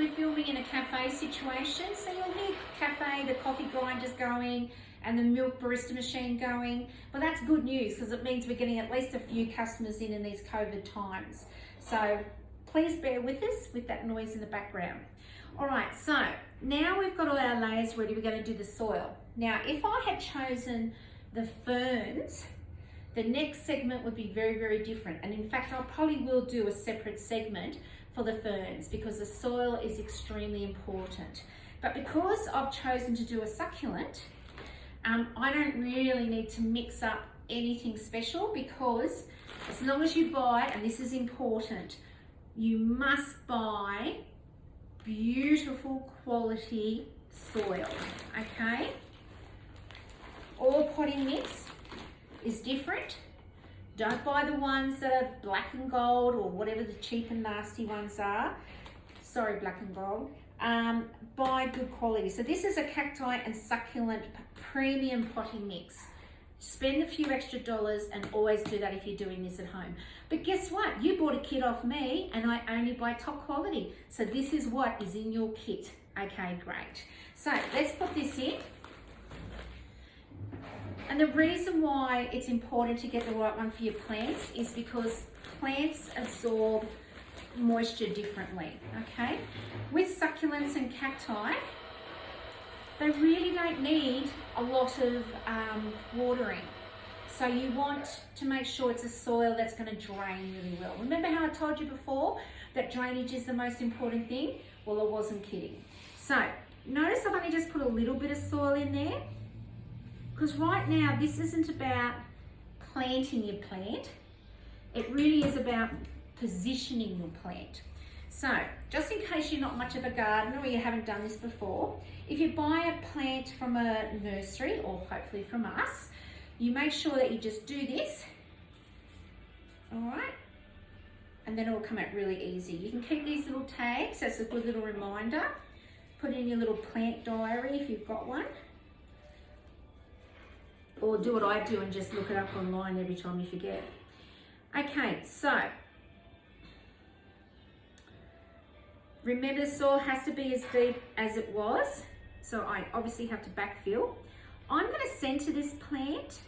we're filming in a cafe situation, so you'll hear cafe, the coffee grinders going and the milk barista machine going. But that's good news because it means we're getting at least a few customers in these COVID times. So please bear with us with that noise in the background. All right, so now we've got all our layers ready, we're going to do the soil. Now, if I had chosen the ferns, the next segment would be very, very different. And in fact, I probably will do a separate segment for the ferns because the soil is extremely important. But because I've chosen to do a succulent, I don't really need to mix up anything special because as long as you buy, and this is important, you must buy beautiful quality soil, okay? All potting mix is different. Don't buy the ones that are black and gold or whatever the cheap and nasty ones are. Sorry, black and gold. Buy good quality. So this is a cacti and succulent premium potting mix. Spend a few extra dollars and always do that if you're doing this at home. But guess what? You bought a kit off me and I only buy top quality. So this is what is in your kit. Okay, great. So let's put this in. And the reason why it's important to get the right one for your plants is because plants absorb moisture differently, okay? With succulents and cacti, they really don't need a lot of watering. So you want to make sure it's a soil that's going to drain really well. Remember how I told you before that drainage is the most important thing? Well, I wasn't kidding. So notice I've only just put a little bit of soil in there because right now this isn't about planting your plant. It really is about positioning your plant. So just in case you're not much of a gardener or you haven't done this before, if you buy a plant from a nursery or hopefully from us, you make sure that you just do this, all right? And then it will come out really easy. You can keep these little tags, that's a good little reminder. Put in your little plant diary if you've got one. Or do what I do and just look it up online every time you forget. Okay, so remember the soil has to be as deep as it was. So I obviously have to backfill. I'm going to center this plant,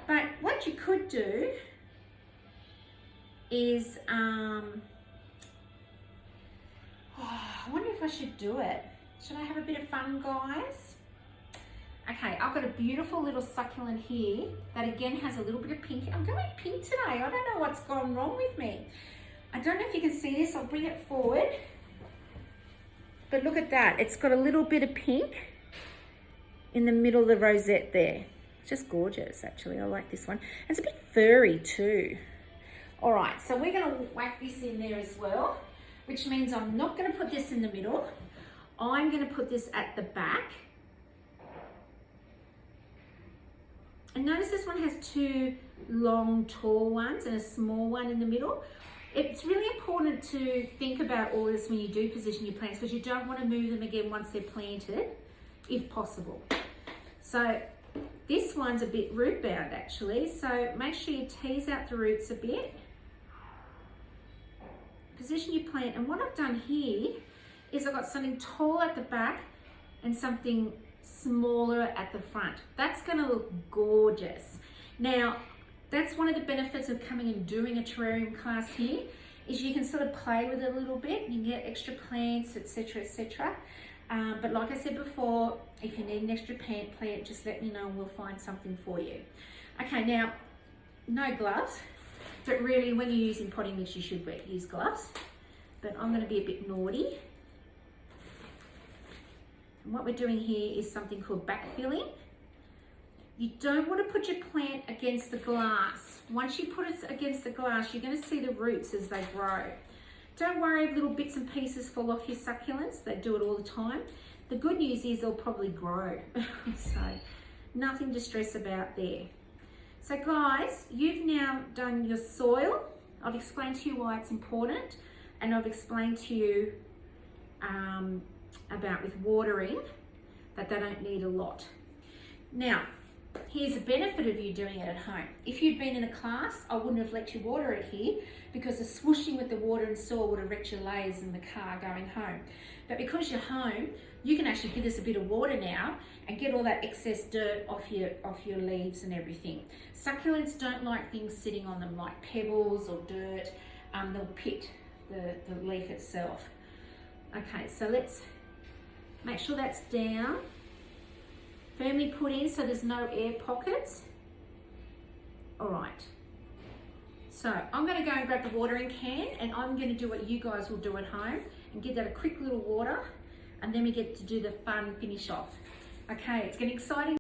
but what you could do is, I wonder if I should do it. Should I have a bit of fun, guys? Okay, I've got a beautiful little succulent here that again has a little bit of pink. I'm going pink today. I don't know what's gone wrong with me. I don't know if you can see this. I'll bring it forward. But look at that. It's got a little bit of pink in the middle of the rosette there. It's just gorgeous, actually. I like this one. It's a bit furry too. All right, so we're going to whack this in there as well, which means I'm not going to put this in the middle. I'm going to put this at the back. And notice this one has two long, tall ones and a small one in the middle. It's really important to think about all this when you do position your plants because you don't want to move them again once they're planted, if possible. So this one's a bit root bound actually, so make sure you tease out the roots a bit. Position your plant, and what I've done here is I've got something tall at the back and something smaller at the front. That's going to look gorgeous. Now, that's one of the benefits of coming and doing a terrarium class here, is you can sort of play with it a little bit. You can get extra plants, etc., etc. But like I said before, if you need an extra plant, just let me know and we'll find something for you. Okay, now, no gloves, but really when you're using potting mix, you should use gloves. But I'm going to be a bit naughty. And what we're doing here is something called backfilling. You don't want to put your plant against the glass. Once you put it against the glass, you're going to see the roots as they grow. Don't worry if little bits and pieces fall off your succulents. They do it all the time. The good news is they'll probably grow. So nothing to stress about there. So guys, you've now done your soil. I've explained to you why it's important, and I've explained to you about with watering that they don't need a lot. Now, Here's the benefit of you doing it at home. If you'd been in a class, I wouldn't have let you water it here because the swooshing with the water and soil would have wrecked your layers in the car going home. But because you're home, you can actually give this a bit of water now and get all that excess dirt off your leaves and everything. Succulents don't like things sitting on them like pebbles or dirt. They'll pit the leaf itself. Okay, so let's make sure that's down. Firmly put in so there's no air pockets. All right. So I'm going to go and grab the watering can and I'm going to do what you guys will do at home and give that a quick little water, and then we get to do the fun finish off. Okay, it's getting exciting.